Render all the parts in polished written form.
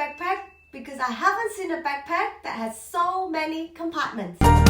backpack because I haven't seen a backpack that has so many compartments. Hi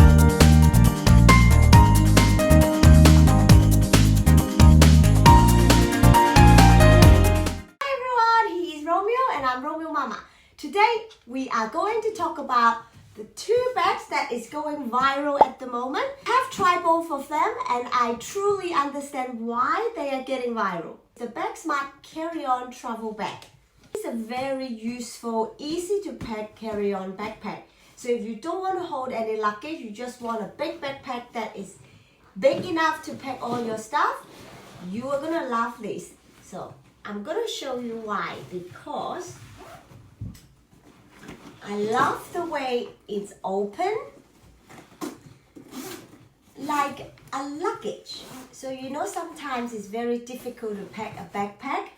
everyone, he is Romeo and I'm Romeo Mama. Today we are going to talk about the two bags that is going viral at the moment. I have tried both of them and I truly understand why they are getting viral. The Bagsmart carry-on travel bag. It's a very useful, easy to pack carry-on backpack. So if you don't want to hold any luggage, you just want a big backpack that is big enough to pack all your stuff, you are gonna love this. So I'm gonna show you why, because I love the way it's open like a luggage. So you know sometimes it's very difficult to pack a backpack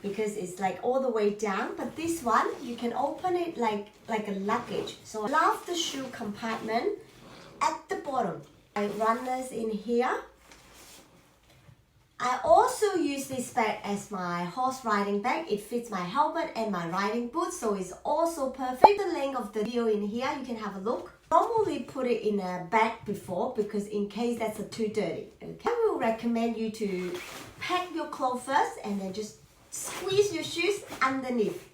because it's like all the way down, but this one you can open it like a luggage. So I love the shoe compartment at the bottom. My runners in here. I also use this bag as my horse riding bag. It fits my helmet and my riding boots, so it's also perfect. The link of the video in here, you can have a look. Normally put it in a bag before because in case that's too dirty. Okay? I will recommend you to pack your clothes first and then just squeeze your shoes underneath.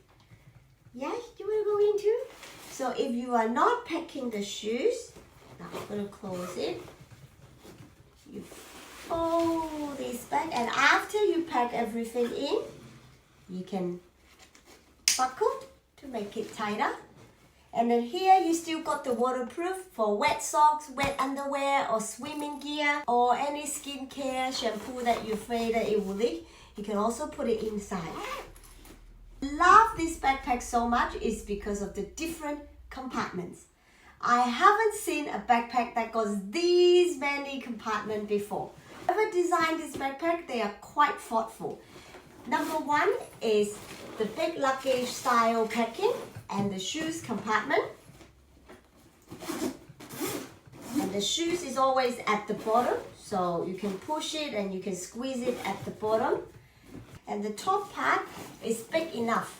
Yeah, you want to go into? So if you are not packing the shoes, now I'm going to close it. You fold this back, and after you pack everything in, you can buckle to make it tighter. And then here you still got the waterproof for wet socks, wet underwear, or swimming gear, or any skincare shampoo that you're afraid that it will leak. You can also put it inside. Love this backpack so much is because of the different compartments. I haven't seen a backpack that got these many compartments before. Whoever designed this backpack, they are quite thoughtful. Number one is the big luggage style packing and the shoes compartment. And the shoes is always at the bottom, so you can push it and you can squeeze it at the bottom. And the top part is big enough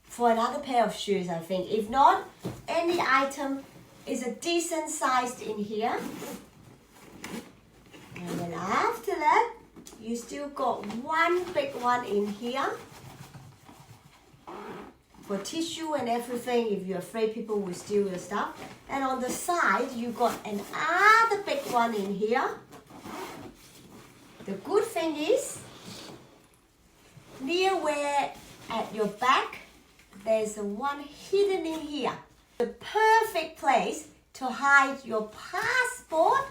for another pair of shoes, I think. If not, any item is a decent size in here. And then after that, you still got one big one in here for tissue and everything if you're afraid people will steal your stuff. And on the side, you got another big one in here. The good thing is, near where at your back, there's one hidden in here. The perfect place to hide your passport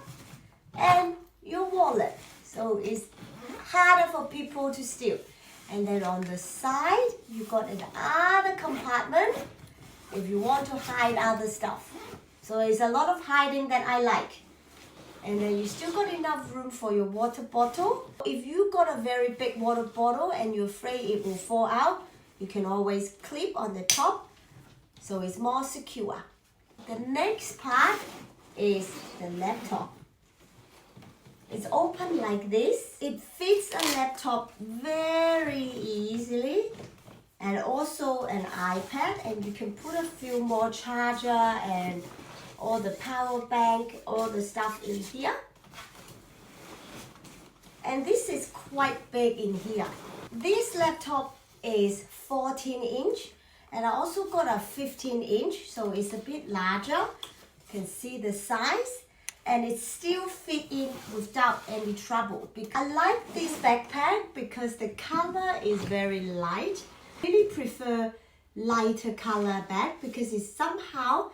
and your wallet. So it's harder for people to steal. And then on the side, you got another compartment if you want to hide other stuff. So it's a lot of hiding that I like. And then you still got enough room for your water bottle. If you got a very big water bottle and you're afraid it will fall out, you can always clip on the top, so it's more secure. The next part is the laptop. It's open like this. It fits a laptop very easily, and also an iPad, and you can put a few more charger and all the power bank, all the stuff in here. And this is quite big in here. This laptop is 14-inch, and I also got a 15-inch, so it's a bit larger. You can see the size, and it still fit in without any trouble. I like this backpack because the color is very light. I really prefer lighter color bag because it's somehow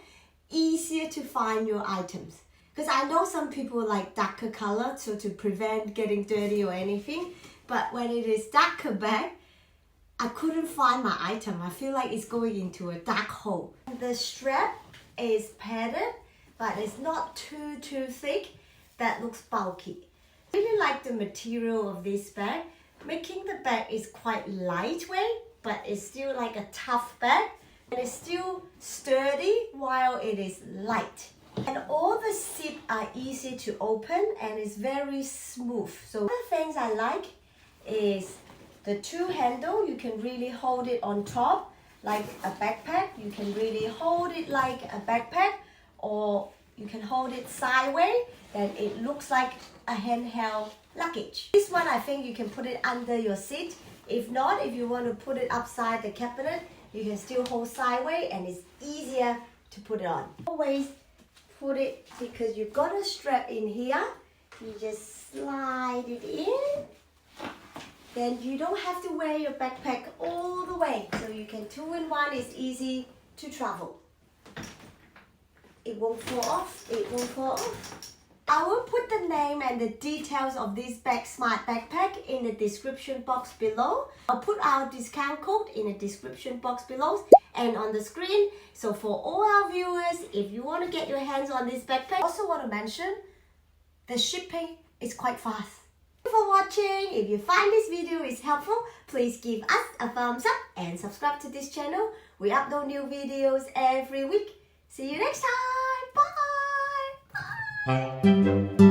easier to find your items. Because I know some people like darker color, so to prevent getting dirty or anything. But when it is darker bag, I couldn't find my item. I feel like it's going into a dark hole. The strap is padded, but it's not too thick. That looks bulky. I really like the material of this bag. Making the bag is quite lightweight, but it's still like a tough bag. And it's still sturdy while it is light. And all the zips are easy to open and it's very smooth. So one of the things I like is the two handle, you can really hold it on top like a backpack. You can really hold it like a backpack, or you can hold it sideways, then it looks like a handheld luggage. This one, I think you can put it under your seat. If not, if you want to put it upside the cabinet, you can still hold sideways and it's easier to put it on. Always put it, because you've got a strap in here, you just slide it in. Then you don't have to wear your backpack all the way. So you can 2-in-1, it's easy to travel. It won't fall off, it won't fall off. I will put the name and the details of this Bagsmart backpack in the description box below. I'll put our discount code in the description box below and on the screen. So for all our viewers, if you want to get your hands on this backpack, I also want to mention the shipping is quite fast. Thank you for watching. If you find this video is helpful, please give us a thumbs up and subscribe to this channel. We upload new videos every week. See you next time. Bye. Bye.